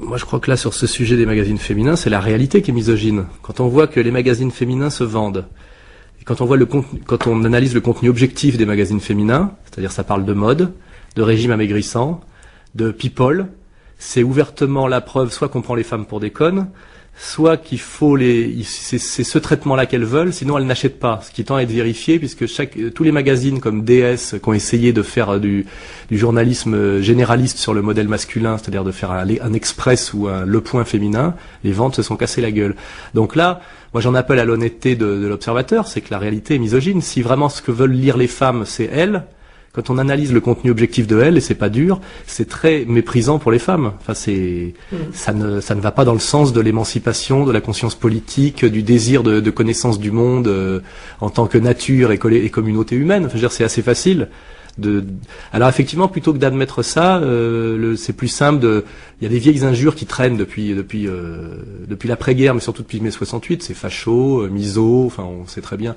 Moi, je crois que là, sur ce sujet des magazines féminins, c'est la réalité qui est misogyne. Quand on voit que les magazines féminins se vendent, et quand on analyse le contenu objectif des magazines féminins, c'est-à-dire ça parle de mode, de régime amaigrissant, de people, c'est ouvertement la preuve soit qu'on prend les femmes pour des connes, soit qu'il faut c'est ce traitement-là qu'elles veulent, sinon elles n'achètent pas. Ce qui tend à être vérifié, puisque tous les magazines comme DS qui ont essayé de faire du journalisme généraliste sur le modèle masculin, c'est-à-dire de faire un Express ou un Le Point féminin, les ventes se sont cassées la gueule. Donc là, moi j'en appelle à l'honnêteté de l'observateur, c'est que la réalité est misogyne. Si vraiment ce que veulent lire les femmes, c'est elles, quand on analyse le contenu objectif de elle, et c'est pas dur, c'est très méprisant pour les femmes. Enfin, ça ne va pas dans le sens de l'émancipation, de la conscience politique, du désir de connaissance du monde en tant que nature et communauté humaine. Enfin, je veux dire, c'est assez facile. Alors effectivement, plutôt que d'admettre ça, c'est plus simple il y a des vieilles injures qui traînent depuis l'après-guerre, mais surtout depuis mai 68. C'est facho, miso. Enfin, on sait très bien.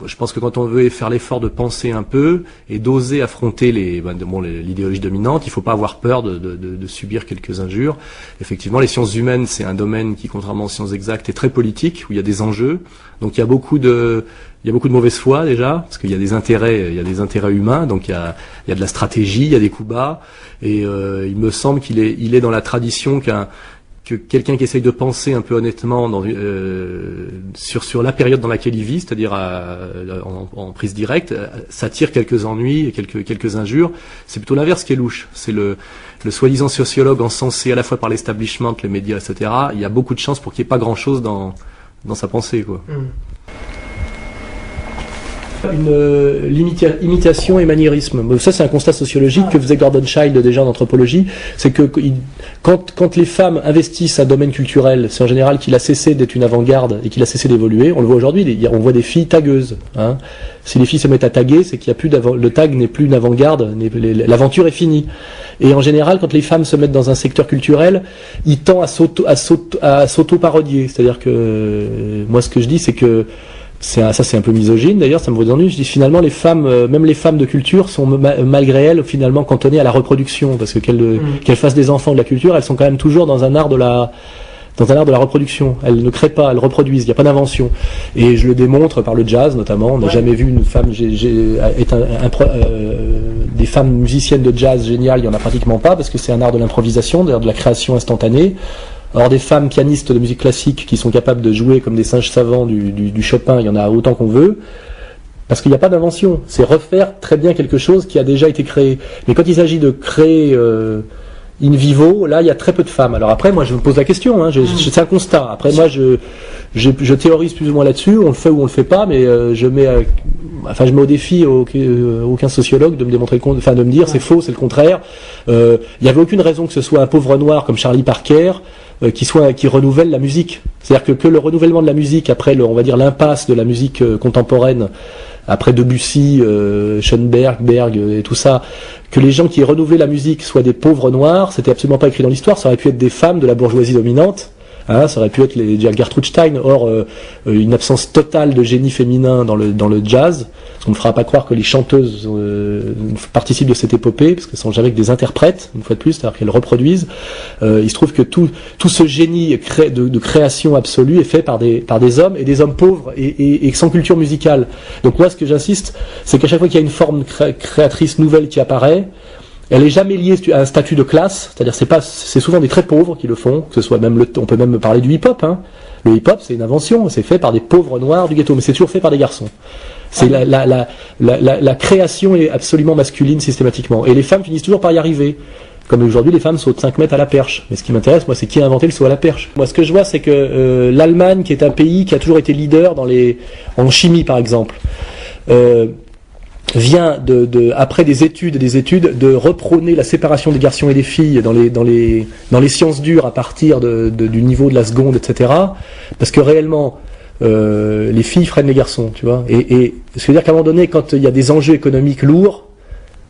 Je pense que quand on veut faire l'effort de penser un peu et d'oser affronter l'idéologie dominante, il ne faut pas avoir peur de subir quelques injures. Effectivement, les sciences humaines, c'est un domaine qui, contrairement aux sciences exactes, est très politique, où il y a des enjeux. Donc il y a beaucoup de mauvaise foi déjà, parce qu'il y a des intérêts humains. Donc il y a de la stratégie, il y a des coups bas. Et il me semble qu'il est dans la tradition que quelqu'un qui essaye de penser un peu honnêtement sur la période dans laquelle il vit, c'est-à-dire en prise directe, s'attire quelques ennuis et quelques injures. C'est plutôt l'inverse qui est louche. C'est le soi-disant sociologue encensé à la fois par l'establishment, les médias, etc. Il y a beaucoup de chances pour qu'il n'y ait pas grand-chose dans sa pensée, quoi. Imitation et maniérisme. Ça, c'est un constat sociologique que faisait Gordon Childe déjà en anthropologie. C'est que quand les femmes investissent un domaine culturel, c'est en général qu'il a cessé d'être une avant-garde et qu'il a cessé d'évoluer. On le voit aujourd'hui, on voit des filles tagueuses. Hein. Si les filles se mettent à taguer, c'est qu'il y a plus le tag n'est plus une avant-garde, l'aventure est finie. Et en général, quand les femmes se mettent dans un secteur culturel, il tend à s'auto-parodier. C'est-à-dire que moi, ce que je dis, c'est que ça c'est un peu misogyne d'ailleurs, ça me redonne. Je dis finalement les femmes, même les femmes de culture sont malgré elles finalement cantonnées à la reproduction, parce que qu'elles fassent des enfants de la culture, elles sont quand même toujours dans un art de la reproduction. Elles ne créent pas, elles reproduisent, il n'y a pas d'invention. Et je le démontre par le jazz notamment. On n'a jamais vu une femme des femmes musiciennes de jazz géniales, il n'y en a pratiquement pas, parce que c'est un art de l'improvisation, d'ailleurs de la création instantanée. Alors des femmes pianistes de musique classique qui sont capables de jouer comme des singes savants du Chopin, il y en a autant qu'on veut, parce qu'il n'y a pas d'invention. C'est refaire très bien quelque chose qui a déjà été créé. Mais quand il s'agit de créer in vivo, là il y a très peu de femmes. Alors après, moi je me pose la question, hein, c'est un constat. Après moi je théorise plus ou moins là-dessus, on le fait ou on le fait pas, mais je mets au défi aucun sociologue de me démontrer, de me dire c'est faux, c'est le contraire. Il n'y avait aucune raison que ce soit un pauvre noir comme Charlie Parker qui renouvelle la musique. C'est-à-dire que le renouvellement de la musique après on va dire l'impasse de la musique contemporaine, après Debussy, Schoenberg, Berg et tout ça, que les gens qui renouvelaient la musique soient des pauvres noirs, c'était absolument pas écrit dans l'histoire. Ça aurait pu être des femmes de la bourgeoisie dominante. Hein, ça aurait pu être Gertrude Stein. Or, une absence totale de génie féminin dans le jazz. Parce qu'on ne fera pas croire que les chanteuses participent de cette épopée, parce qu'elles sont jamais que des interprètes, une fois de plus, c'est-à-dire qu'elles reproduisent. Il se trouve que tout ce génie de création absolue est fait par des hommes, et des hommes pauvres et sans culture musicale. Donc moi, ce que j'insiste, c'est qu'à chaque fois qu'il y a une forme créatrice nouvelle qui apparaît, elle est jamais liée à un statut de classe, c'est-à-dire c'est souvent des très pauvres qui le font, que ce soit même on peut même parler du hip-hop, hein. Le hip-hop, c'est une invention, c'est fait par des pauvres noirs du ghetto, mais c'est toujours fait par des garçons. C'est la création est absolument masculine systématiquement, et les femmes finissent toujours par y arriver. Comme aujourd'hui, les femmes sautent 5 mètres à la perche. Mais ce qui m'intéresse, moi, c'est qui a inventé le saut à la perche. Moi, ce que je vois, c'est que l'Allemagne, qui est un pays qui a toujours été leader en chimie, par exemple, vient après des études de reprôner la séparation des garçons et des filles dans les sciences dures à partir du niveau de la seconde, etc. Parce que réellement, les filles freinent les garçons, tu vois. Et ce que je veux dire qu'à un moment donné, quand il y a des enjeux économiques lourds,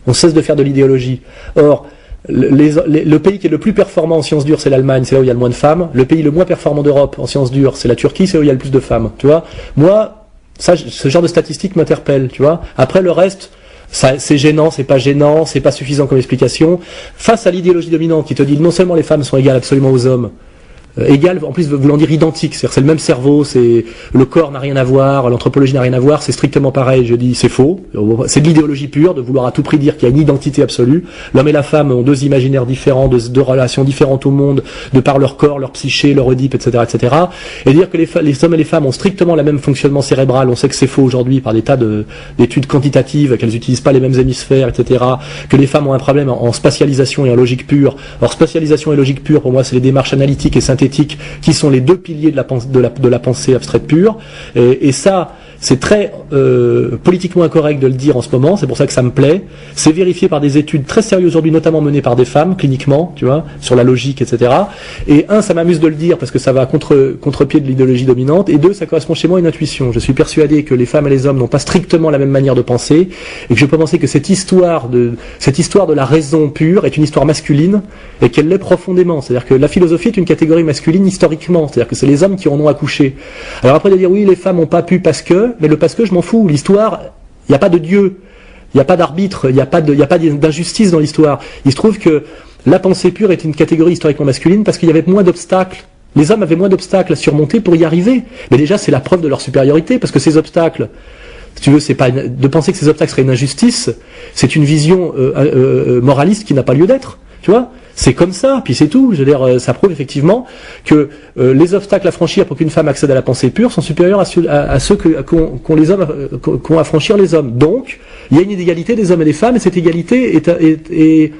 on cesse de faire de l'idéologie. Or, le pays qui est le plus performant en sciences dures, c'est l'Allemagne, c'est là où il y a le moins de femmes. Le pays le moins performant d'Europe en sciences dures, c'est la Turquie, c'est là où il y a le plus de femmes, tu vois. Moi, ce genre de statistiques m'interpelle, tu vois. Après, le reste, Ça, c'est gênant, c'est pas suffisant comme explication. Face à l'idéologie dominante qui te dit non seulement les femmes sont égales absolument aux hommes, égal, en plus voulant dire identique, c'est le même cerveau, c'est le corps n'a rien à voir, l'anthropologie n'a rien à voir, c'est strictement pareil. Je dis c'est faux, c'est de l'idéologie pure de vouloir à tout prix dire qu'il y a une identité absolue. L'homme et la femme ont deux imaginaires différents, deux relations différentes au monde, de par leur corps, leur psyché, leur Oedipe, etc., etc. Et dire que les hommes et les femmes ont strictement le même fonctionnement cérébral, on sait que c'est faux aujourd'hui par des tas d'études quantitatives, qu'elles n'utilisent pas les mêmes hémisphères, etc. Que les femmes ont un problème en spatialisation et en logique pure. Alors spatialisation et logique pure, pour moi, c'est les démarches analytiques et synthétiques qui sont les deux piliers de la pensée abstraite pure, et ça c'est très politiquement incorrect de le dire en ce moment, c'est pour ça que ça me plaît. C'est vérifié par des études très sérieuses aujourd'hui, notamment menées par des femmes, cliniquement, tu vois, sur la logique, etc. Et ça m'amuse de le dire parce que ça va à contre-pied de l'idéologie dominante, et deux, ça correspond chez moi à une intuition. Je suis persuadé que les femmes et les hommes n'ont pas strictement la même manière de penser, et que je peux penser que cette histoire de la raison pure est une histoire masculine, et qu'elle l'est profondément. C'est-à-dire que la philosophie est une catégorie masculine historiquement, c'est-à-dire que c'est les hommes qui en ont accouché. Alors après de dire oui, les femmes n'ont pas pu mais le parce que je m'en fous. L'histoire, il n'y a pas de Dieu, il n'y a pas d'arbitre, il n'y a pas d'injustice dans l'histoire. Il se trouve que la pensée pure est une catégorie historiquement masculine parce qu'il y avait moins d'obstacles. Les hommes avaient moins d'obstacles à surmonter pour y arriver. Mais déjà, c'est la preuve de leur supériorité, parce que ces obstacles, si tu veux, c'est pas de penser que ces obstacles seraient une injustice, c'est une vision moraliste qui n'a pas lieu d'être. Tu vois, c'est comme ça, puis c'est tout. Je veux dire, ça prouve effectivement que les obstacles à franchir pour qu'une femme accède à la pensée pure sont supérieurs à ceux qu'ont les hommes, qu'ont à franchir les hommes. Donc, il y a une inégalité des hommes et des femmes, et cette égalité est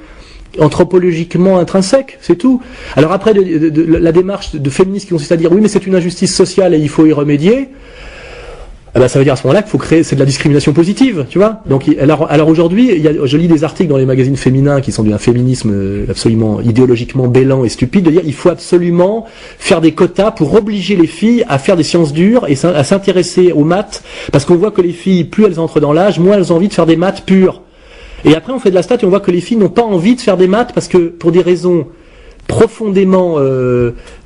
anthropologiquement intrinsèque, c'est tout. Alors après, la démarche de féministes qui consiste à dire oui, mais c'est une injustice sociale et il faut y remédier. Eh ben, ça veut dire à ce moment-là qu'il faut créer, c'est de la discrimination positive, tu vois. Donc, alors aujourd'hui, je lis des articles dans les magazines féminins qui sont d'un féminisme absolument idéologiquement bêlant et stupide, de dire il faut absolument faire des quotas pour obliger les filles à faire des sciences dures et à s'intéresser aux maths, parce qu'on voit que les filles, plus elles entrent dans l'âge, moins elles ont envie de faire des maths pures. Et après, on fait de la stat et on voit que les filles n'ont pas envie de faire des maths parce que, pour des raisons profondément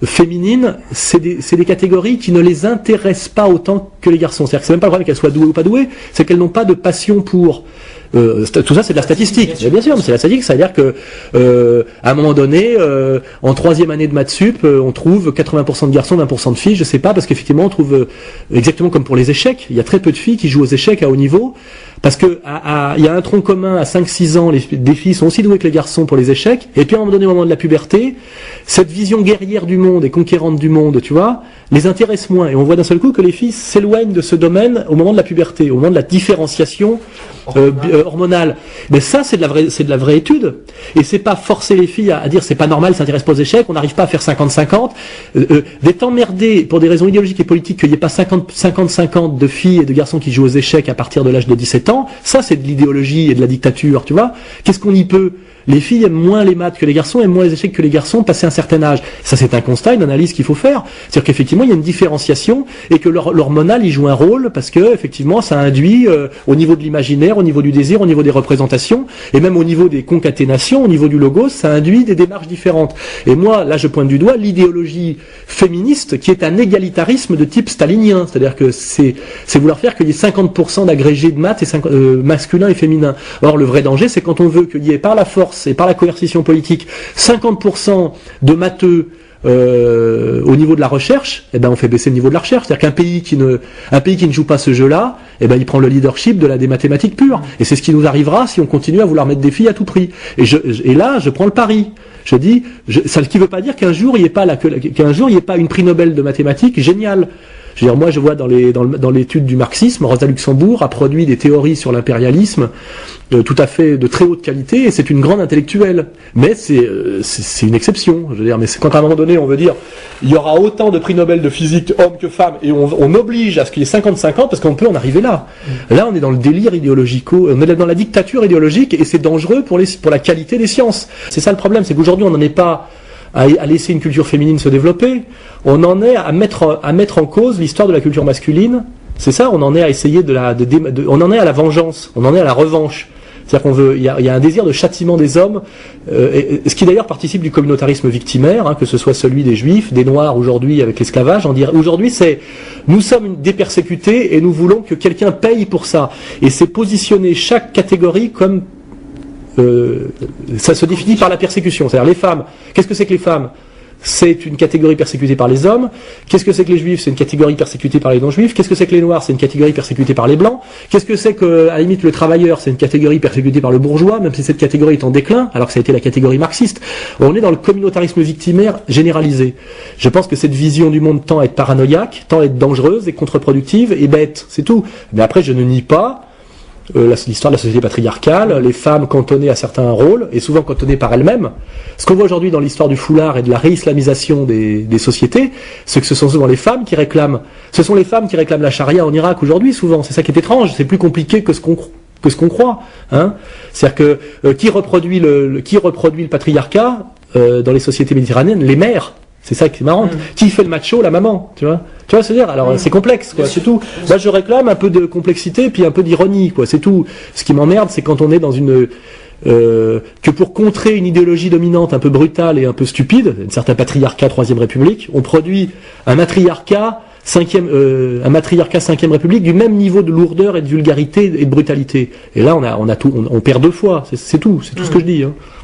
féminines, c'est des catégories qui ne les intéressent pas autant que les garçons. C'est-à-dire que c'est même pas le problème qu'elles soient douées ou pas douées, c'est qu'elles n'ont pas de passion pour. Tout ça, c'est de la statistique. Bien sûr, mais c'est la statistique. C'est-à-dire que à un moment donné, en troisième année de maths sup, on trouve 80% de garçons, 20% de filles. Je sais pas, parce qu'effectivement, on trouve exactement comme pour les échecs. Il y a très peu de filles qui jouent aux échecs à haut niveau. Parce que il y a un tronc commun à 5-6 ans, des filles sont aussi douées que les garçons pour les échecs, et puis à un moment donné, au moment de la puberté, cette vision guerrière du monde et conquérante du monde, tu vois, les intéresse moins. Et on voit d'un seul coup que les filles s'éloignent de ce domaine au moment de la puberté, au moment de la différenciation hormonale. Mais ça, c'est de la vraie étude. Et c'est pas forcer les filles à dire c'est pas normal, ça s'intéresse pas aux échecs, on n'arrive pas à faire 50-50. D'être emmerdé pour des raisons idéologiques et politiques qu'il n'y ait pas 50-50 de filles et de garçons qui jouent aux échecs à partir de l'âge de 17 ans, ça c'est de l'idéologie et de la dictature, tu vois. Qu'est-ce qu'on y peut? Les filles aiment moins les maths que les garçons, aiment moins les échecs que les garçons passé un certain âge. Ça, c'est un constat, une analyse qu'il faut faire. C'est-à-dire qu'effectivement, il y a une différenciation et que l'hormonal y joue un rôle parce que, effectivement, ça induit au niveau de l'imaginaire, au niveau du désir, au niveau des représentations et même au niveau des concaténations, au niveau du logos, ça induit des démarches différentes. Et moi, là, je pointe du doigt l'idéologie féministe qui est un égalitarisme de type stalinien. C'est-à-dire que c'est vouloir faire qu'il y ait 50% d'agrégés de maths et masculins et féminins. Or, le vrai danger, c'est quand on veut qu'il y ait par la force et par la coercition politique 50% de matheux au niveau de la recherche, eh ben on fait baisser le niveau de la recherche. C'est-à-dire qu'un pays qui ne joue pas ce jeu-là, eh ben il prend le leadership des mathématiques pures. Et c'est ce qui nous arrivera si on continue à vouloir mettre des filles à tout prix. Et là, je prends le pari. Je dis, ça qui veut pas dire qu'un jour il n'y ait pas une prix Nobel de mathématiques géniale. Je veux dire, moi, je vois dans l'étude du marxisme, Rosa Luxembourg a produit des théories sur l'impérialisme tout à fait de très haute qualité, et c'est une grande intellectuelle. Mais c'est une exception. Je veux dire, mais c'est quand à un moment donné, on veut dire, il y aura autant de prix Nobel de physique hommes que femmes, et on oblige à ce qu'il y ait 50-50 parce qu'on peut en arriver là. Là, on est dans le délire idéologico, on est dans la dictature idéologique, et c'est dangereux pour la qualité des sciences. C'est ça le problème, c'est qu'aujourd'hui, on n'en est pas à laisser une culture féminine se développer, on en est à mettre en cause l'histoire de la culture masculine. C'est ça, on en est à essayer on en est à la vengeance, on en est à la revanche. C'est-à-dire qu'on veut, il y a un désir de châtiment des hommes, ce qui d'ailleurs participe du communautarisme victimaire, hein, que ce soit celui des Juifs, des Noirs aujourd'hui avec l'esclavage. Aujourd'hui, c'est nous sommes des persécutés et nous voulons que quelqu'un paye pour ça. Et c'est positionner chaque catégorie comme ça se définit par la persécution. C'est-à-dire les femmes. Qu'est-ce que c'est que les femmes ? C'est une catégorie persécutée par les hommes. Qu'est-ce que c'est que les juifs? C'est une catégorie persécutée par les non-juifs. Qu'est-ce que c'est que les noirs? C'est une catégorie persécutée par les blancs. Qu'est-ce que c'est que, à la limite, le travailleur? C'est une catégorie persécutée par le bourgeois, même si cette catégorie est en déclin, alors que ça a été la catégorie marxiste. On est dans le communautarisme victimaire généralisé. Je pense que cette vision du monde tend à être paranoïaque, tend à être dangereuse et contre-productive et bête. C'est tout. Mais après, je ne nie pas l'histoire de la société patriarcale, les femmes cantonnées à certains rôles, et souvent cantonnées par elles-mêmes. Ce qu'on voit aujourd'hui dans l'histoire du foulard et de la réislamisation des sociétés, c'est que ce sont souvent les femmes qui réclament. Ce sont les femmes qui réclament la charia en Irak aujourd'hui, souvent. C'est ça qui est étrange. C'est plus compliqué que ce qu'on croit. Hein. C'est-à-dire que qui reproduit le patriarcat dans les sociétés méditerranéennes? Les mères. C'est ça qui est marrant. Qui fait le macho? La maman, tu vois. Tu vois, c'est-à-dire, alors c'est complexe, quoi, c'est tout. Moi, je réclame un peu de complexité, puis un peu d'ironie, quoi, c'est tout. Ce qui m'emmerde, c'est quand on est dans une que pour contrer une idéologie dominante un peu brutale et un peu stupide, un certain patriarcat Troisième République, on produit un matriarcat Cinquième République du même niveau de lourdeur et de vulgarité et de brutalité. Et là, on perd deux fois. C'est tout ce que je dis. Hein.